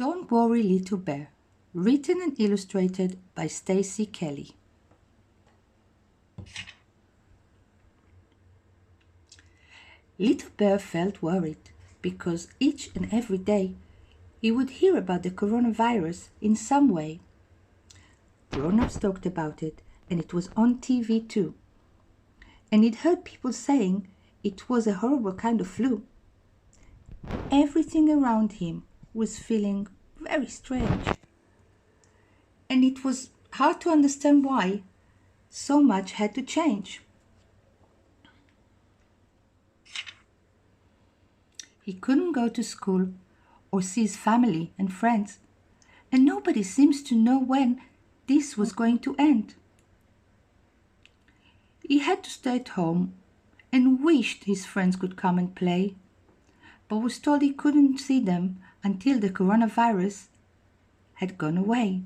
Don't Worry Little Bear, written and illustrated by Stacey Kelly. Little Bear felt worried because each and every day he would hear about the coronavirus in some way. Grown-ups talked about it, and it was on TV too. And he'd heard people saying it was a horrible kind of flu. Everything around him was feeling very strange. And it was hard to understand why so much had to change. He couldn't go to school or see his family and friends, and nobody seems to know when this was going to end. He had to stay at home and wished his friends could come and play, but was told he couldn't see them until the coronavirus had gone away.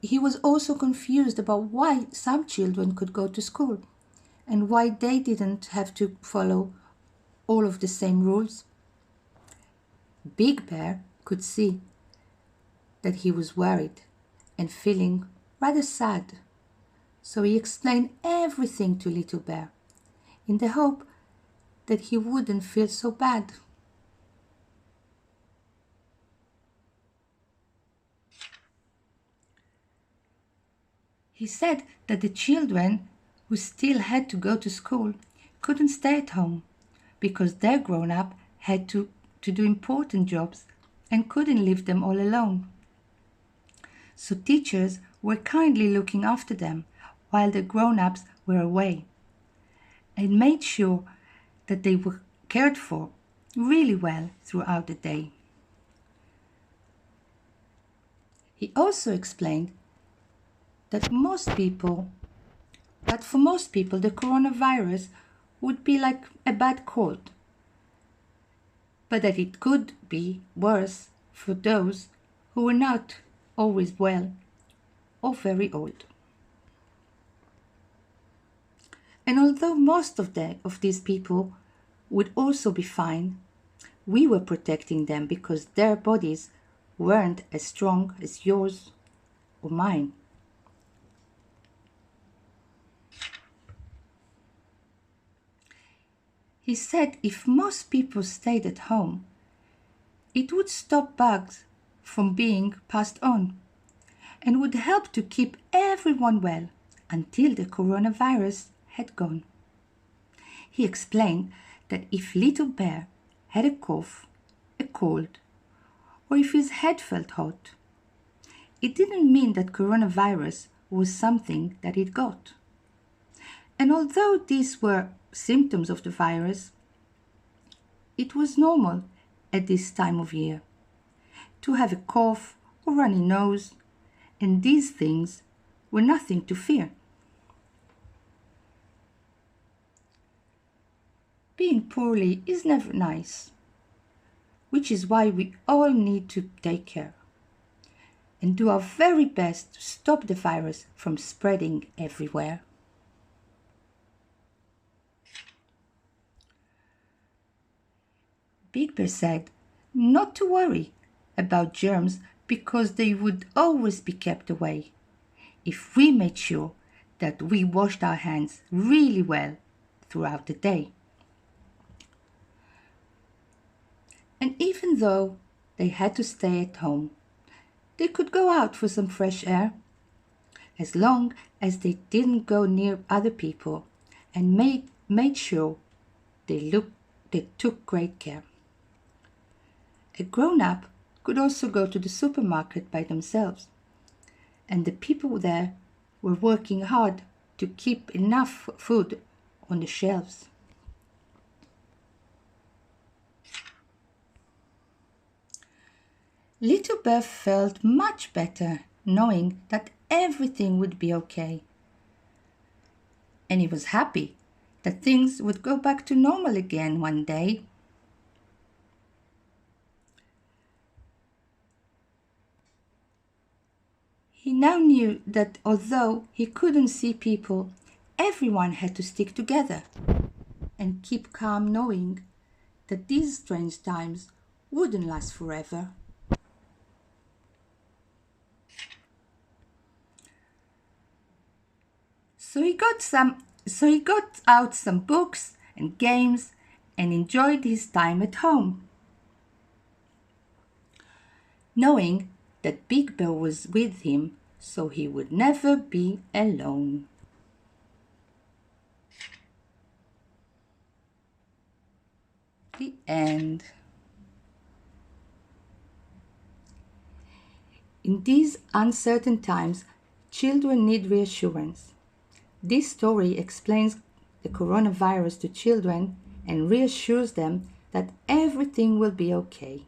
He was also confused about why some children could go to school and why they didn't have to follow all of the same rules. Big Bear could see that he was worried and feeling rather sad, so he explained everything to Little Bear in the hope that he wouldn't feel so bad. He said that the children who still had to go to school couldn't stay at home because their grown-up had to do important jobs and couldn't leave them all alone. So teachers were kindly looking after them while the grown-ups were away and made sure that they were cared for really well throughout the day. He also explained that for most people the coronavirus would be like a bad cold, but that it could be worse for those who were not always well or very old. And although most of these people would also be fine, we were protecting them because their bodies weren't as strong as yours or mine. He said if most people stayed at home, it would stop bugs from being passed on and would help to keep everyone well until the coronavirus had gone. He explained that if Little Bear had a cough, a cold, or if his head felt hot, it didn't mean that coronavirus was something that he'd got. And although these were symptoms of the virus, it was normal at this time of year to have a cough or runny nose, and these things were nothing to fear. Being poorly is never nice, which is why we all need to take care and do our very best to stop the virus from spreading everywhere. Big Bear said not to worry about germs because they would always be kept away if we made sure that we washed our hands really well throughout the day. And even though they had to stay at home, they could go out for some fresh air as long as they didn't go near other people and made sure they took great care. A grown-up could also go to the supermarket by themselves, and the people there were working hard to keep enough food on the shelves. Little Bear felt much better knowing that everything would be okay. And he was happy that things would go back to normal again one day. He now knew that although he couldn't see people, everyone had to stick together and keep calm knowing that these strange times wouldn't last forever. So he got out some books and games and enjoyed his time at home, knowing that Big Bear was with him, so he would never be alone. The end. In these uncertain times, children need reassurance. This story explains the coronavirus to children and reassures them that everything will be okay.